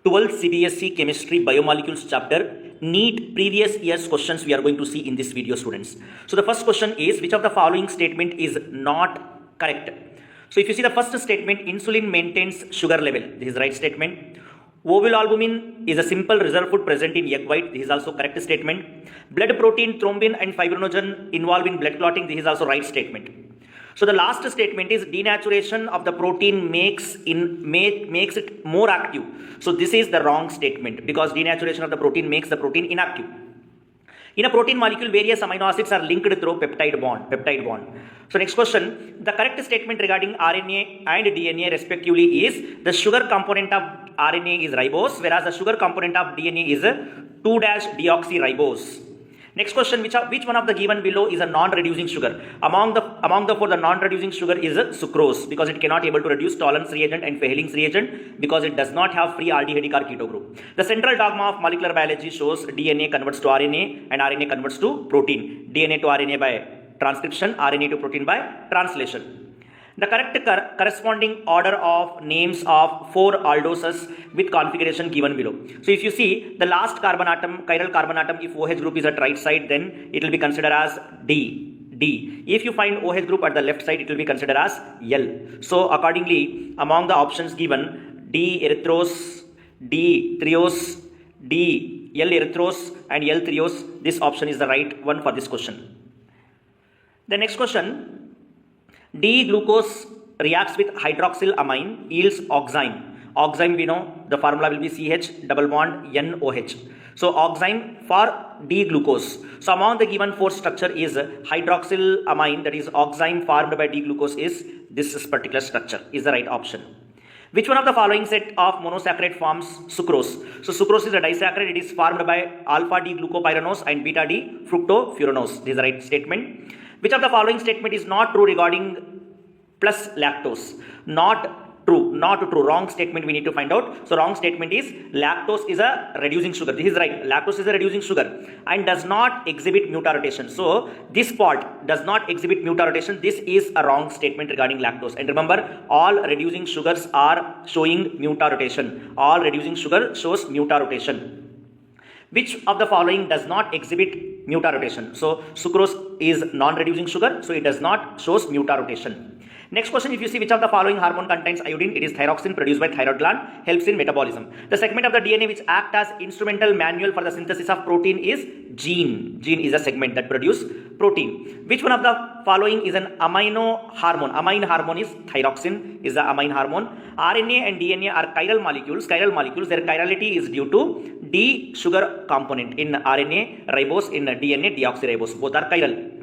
12th CBSE Chemistry Biomolecules chapter, NEET previous year's questions we are going to see in this video, students. So the first question is, which of the following statement is not correct? So if you see the first statement, insulin maintains sugar level, this is right statement. Ovulalbumin is a simple reserve food present in egg white, this is also correct statement. Blood protein, thrombin and fibrinogen involved in blood clotting, this is also right statement. So the last statement is denaturation of the protein makes it more active. So this is the wrong statement because denaturation of the protein makes the protein inactive. In a protein molecule, various amino acids are linked through peptide bond. So next question, the correct statement regarding RNA and DNA respectively is the sugar component of RNA is ribose, whereas the sugar component of DNA is 2-deoxyribose. Next question, which one of the given below is a non-reducing sugar? Among the four, the non-reducing sugar is sucrose because it cannot able to reduce Tollens reagent and Fehling's reagent because it does not have free aldehydic or keto group. The central dogma of molecular biology shows DNA converts to RNA and RNA converts to protein. DNA to RNA by transcription, RNA to protein by translation. The correct corresponding order of names of 4 aldoses with configuration given below. So if you see the last carbon atom, chiral carbon atom, if OH group is at right side, then it will be considered as D. If you find OH group at the left side, it will be considered as L. So accordingly, among the options given, D erythros, D triose, D L erythros and L triose, this option is the right one for this question. The next question, D-glucose reacts with hydroxylamine, yields oxime. Oxime, we know the formula will be CH double bond NOH. So oxime for D-glucose. So among the given 4 structure is hydroxylamine, that is oxime formed by D-glucose is this particular structure is the right option. Which one of the following set of monosaccharide forms sucrose? So sucrose is a disaccharide, it is formed by alpha D-glucopyranose and beta D-fructofuranose. This is the right statement. Which of the following statement is not true regarding plus lactose? Not true. Wrong statement we need to find out. So wrong statement is lactose is a reducing sugar. This is right. Lactose is a reducing sugar and does not exhibit mutation. So this part does not exhibit mutation. This is a wrong statement regarding lactose. And remember, all reducing sugars are showing mutation. All reducing sugar shows mutation. Which of the following does not exhibit mutation? So sucrose is non-reducing sugar, so it does not shows mutation. Next question, if you see which of the following hormone contains iodine, it is thyroxine produced by thyroid gland, helps in metabolism. The segment of the DNA which act as instrumental manual for the synthesis of protein is gene. Gene is a segment that produce protein. Which one of the following is an amino hormone? Amine hormone is thyroxine, is the amine hormone. RNA and DNA are chiral molecules. Chiral molecules, their chirality is due to D sugar component. In RNA, ribose, in DNA, deoxyribose. Both are chiral.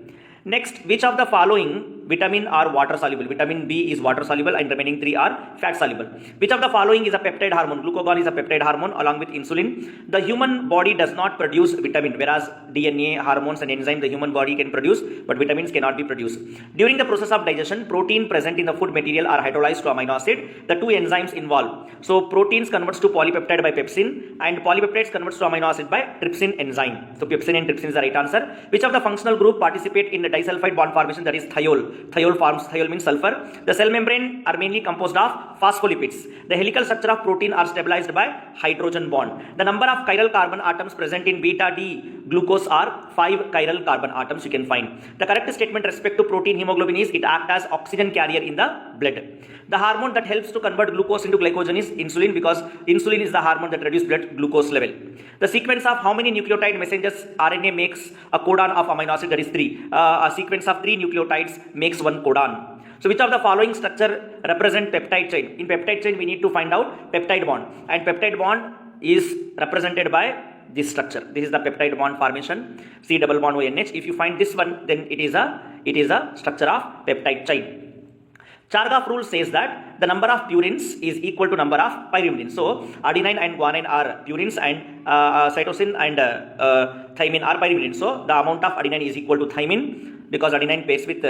Next, which of the following vitamin are water soluble? Vitamin B is water soluble and remaining 3 are fat soluble. Which of the following is a peptide hormone? Glucagon is a peptide hormone along with insulin. The human body does not produce vitamin, whereas DNA, hormones and enzymes the human body can produce, but vitamins cannot be produced. During the process of digestion, protein present in the food material are hydrolyzed to amino acid. The 2 enzymes involved. So proteins converts to polypeptide by pepsin and polypeptides converts to amino acid by trypsin enzyme. So pepsin and trypsin is the right answer. Which of the functional group participate in the disulfide bond formation, that is thiol? Thiol means sulfur. The cell membrane are mainly composed of phospholipids. The helical structure of protein are stabilized by hydrogen bond. The number of chiral carbon atoms present in beta D glucose are 5 chiral carbon atoms you can find. The correct statement respect to protein hemoglobin is it acts as oxygen carrier in the blood. The hormone that helps to convert glucose into glycogen is insulin because insulin is the hormone that reduces blood glucose level. The sequence of how many nucleotide messengers RNA makes a codon of amino acid, that is 3. A sequence of 3 nucleotides makes 1 codon. So which of the following structure represent peptide chain? In peptide chain we need to find out peptide bond, and peptide bond is represented by this structure. This is the peptide bond formation, C double bond ONH. If you find this one, then it is a structure of peptide chain. Chargaff rule says that the number of purines is equal to number of pyrimidines. So adenine and guanine are purines and cytosine and thymine are pyrimidines. So the amount of adenine is equal to thymine because adenine pairs with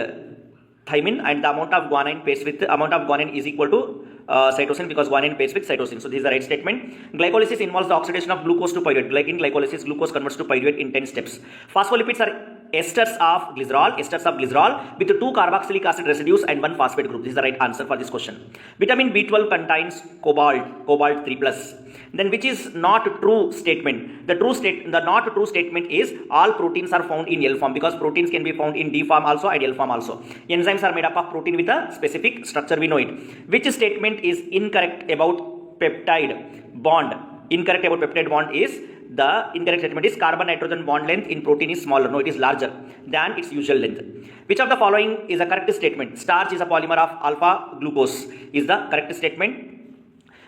thymine, and the amount of guanine is equal to cytosine because guanine pairs with cytosine. So this is the right statement. Glycolysis involves the oxidation of glucose to pyruvate. In glycolysis, glucose converts to pyruvate in 10 steps. Phospholipids are esters of glycerol with 2 carboxylic acid residues and 1 phosphate group. This is the right answer for this question. Vitamin B12 contains cobalt 3 plus. Then which is not true statement? The not true statement is all proteins are found in L form, because proteins can be found in D form also and L form also. Enzymes are made up of protein with a specific structure, we know it. Which statement is incorrect about peptide bond? Incorrect about peptide bond is, the incorrect statement is carbon nitrogen bond length in protein is smaller. No, it is larger than its usual length. Which of the following is a correct statement? Starch is a polymer of alpha glucose is the correct statement.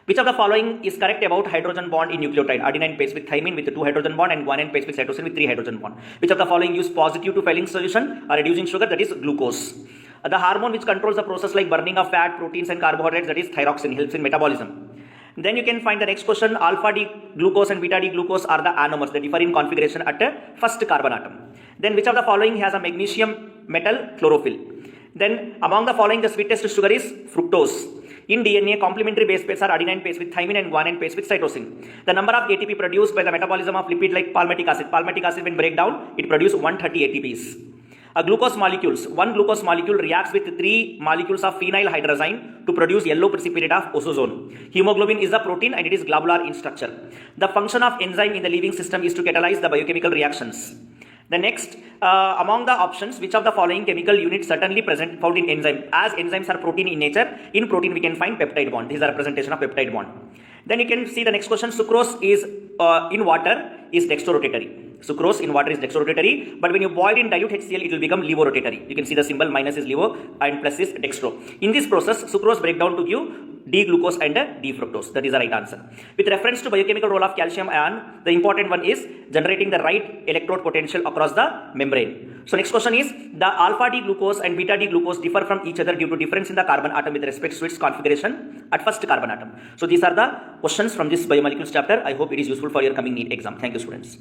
Which of the following is correct about hydrogen bond in nucleotide? Adenine pairs with thymine with 2 hydrogen bond and guanine pairs with cytosine with 3 hydrogen bond. Which of the following use positive to Fehling solution or reducing sugar? That is glucose. The hormone which controls the process like burning of fat, proteins and carbohydrates, that is thyroxine, helps in metabolism. Then you can find the next question. Alpha D glucose and beta D glucose are the anomers. They differ in configuration at the first carbon atom. Then which of the following has a magnesium metal chlorophyll? Then among the following, the sweetest sugar is fructose. In DNA, complementary base pairs are adenine pairs with thymine and guanine pairs with cytosine. The number of ATP produced by the metabolism of lipid like palmitic acid. Palmitic acid when break down, it produces 130 ATPs. Glucose molecules. One glucose molecule reacts with 3 molecules of phenyl hydrazine to produce yellow precipitate of ozone. Hemoglobin is a protein and it is globular in structure. The function of enzyme in the living system is to catalyze the biochemical reactions. The next, among the options, which of the following chemical units certainly found in enzyme? As enzymes are protein in nature, in protein we can find peptide bond. This is a representation of peptide bond. Then you can see the next question. Sucrose is in water is dextrorotatory. Sucrose in water is dextrorotatory, but when you boil in dilute HCl, it will become levorotatory. You can see the symbol, minus is levo and plus is dextro. In this process, sucrose break down to give D-glucose and D-fructose. That is the right answer. With reference to biochemical role of calcium ion, the important one is generating the right electrode potential across the membrane. So next question is, the alpha D-glucose and beta D-glucose differ from each other due to difference in the carbon atom with respect to its configuration at first carbon atom. So these are the questions from this biomolecules chapter. I hope it is useful for your coming NEET exam. Thank you, students.